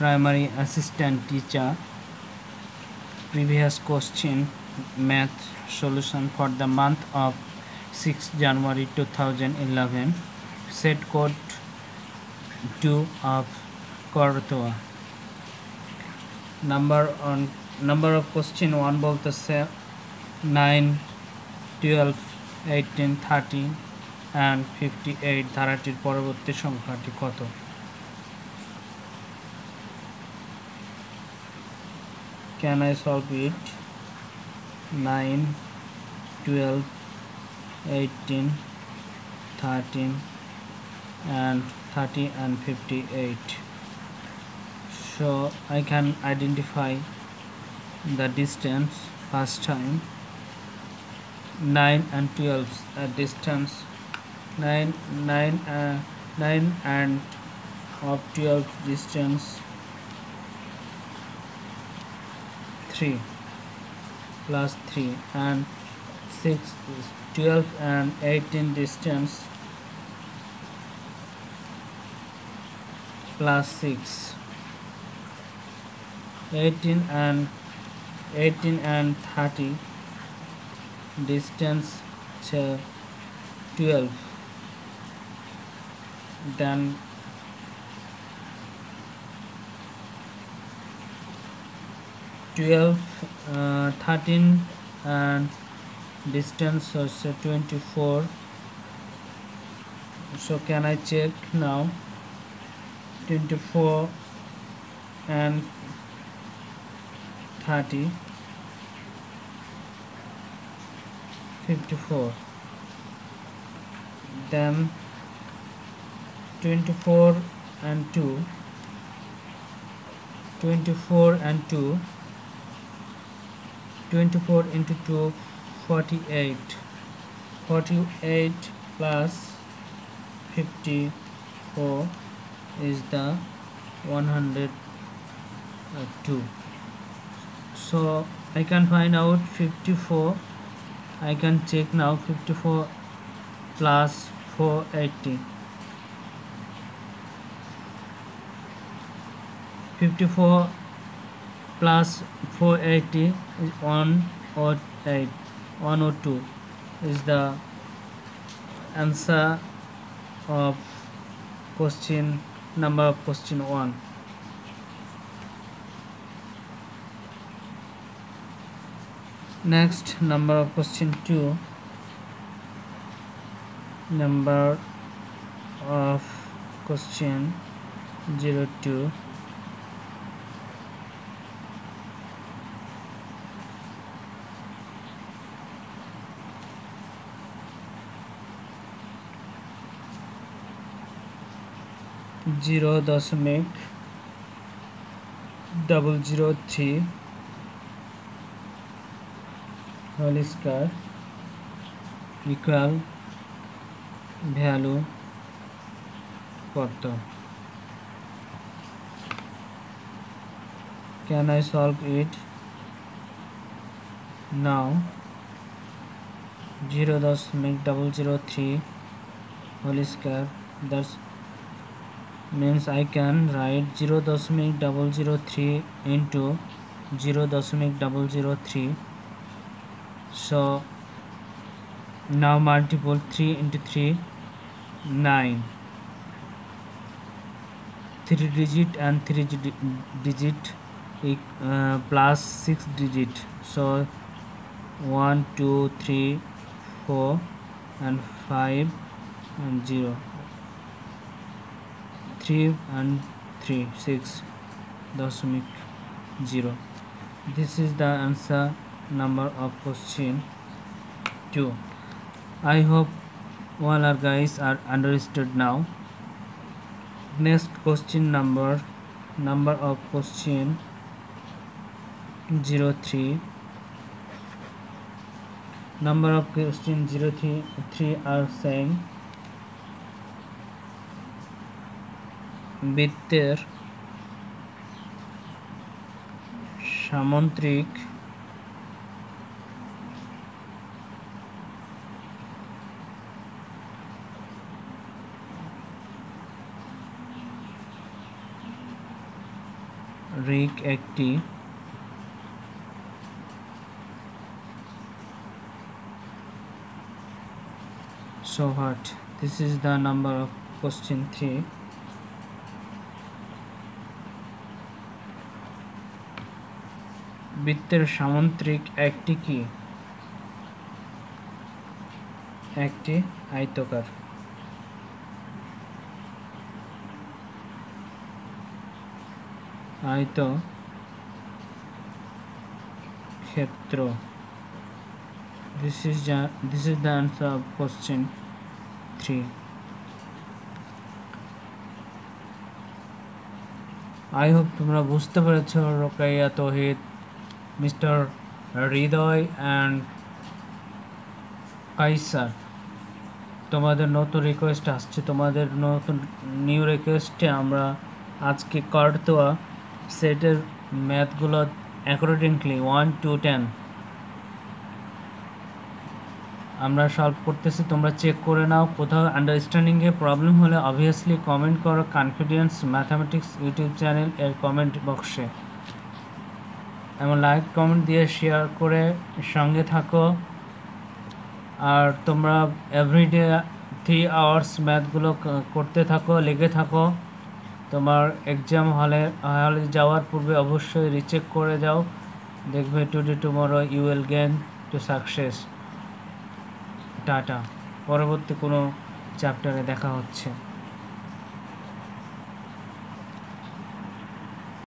primary assistant teacher. Previous question math solution for the month of 6 January 2011. Set code 2 of Kortoa. Number of question 1 বলতেছে 9, 12, 18, 30 and 58 ধারাটির পরবর্তী সংখ্যাটি কত? Can I solve it? 9, 12, 18, 13 and 30 and 58. So I can identify the distance first time. 9 and 12 distance 9 and of 12 distance 3 plus 3 and 6 12 and 18 distance plus 6 18 and 30 distance 12, then 12 13 and distance is 24. So can I check now? 24 and 30 54. Then 24 and 2 24 and 2 24 into 2 48 48 plus 54 is the 102. So I can find out 54. I can check now. 54 plus 480. 54 plus 480 is 108. 102 is the answer of question number of question 1. Next, number of question 2. Number of question 02. Zero दशमिक 003 whole square equal value কত? Can I solve it now? 0.003 whole square, that means I can write 0.003 into 0.003. So now multiple 3 into 3 9, 3 digit and 3 digit plus 6 digit. So 1 2 3 4 and 5 and 0, 3 and 3 6.0. This is the answer number of question 2. I hope all our guys are understood now. Next question number of question 03. Number of question 03 are saying বৃত্তের সামন্ত্রিক রিক একটি so what this is the number of question 3 বৃত্তের সামান্তরিক একটি কি একটি আয়তকার ক্ষেত্র this is the answer of question 3 I hope তোমরা বুঝতে পেরেছো রোকাইয়া তৌহিদ মিস্টার হৃদয় অ্যান্ড কাইসার তোমাদের নতুন রিকোয়েস্ট আসছে তোমাদের নতুন নিউ রিকোয়েস্টে আমরা আজকে কার্ডতোয়া সেটের ম্যাথগুলো অ্যাকর্ডিংলি 1 to 10 আমরা সলভ করতেছি তোমরা চেক করে নাও কোথাও আন্ডারস্ট্যান্ডিংয়ে প্রবলেম হলে অবভিয়াসলি কমেন্ট করো কনফিডেন্স ম্যাথামেটিক্স ইউটিউব চ্যানেল এর কমেন্ট বক্সে এবং লাইক কমেন্ট দিয়ে শেয়ার করে সঙ্গে থাকো আর তোমরা এভরিডে 3 আওয়ার্স ম্যাথগুলো করতে থাকো লেগে থাকো তোমার এক্সাম হলে যাওয়ার পূর্বে অবশ্যই রিচেক করে যাও দেখবে today tomorrow you will gain to success tata পরবর্তী কোনো চ্যাপ্টারে দেখা হচ্ছে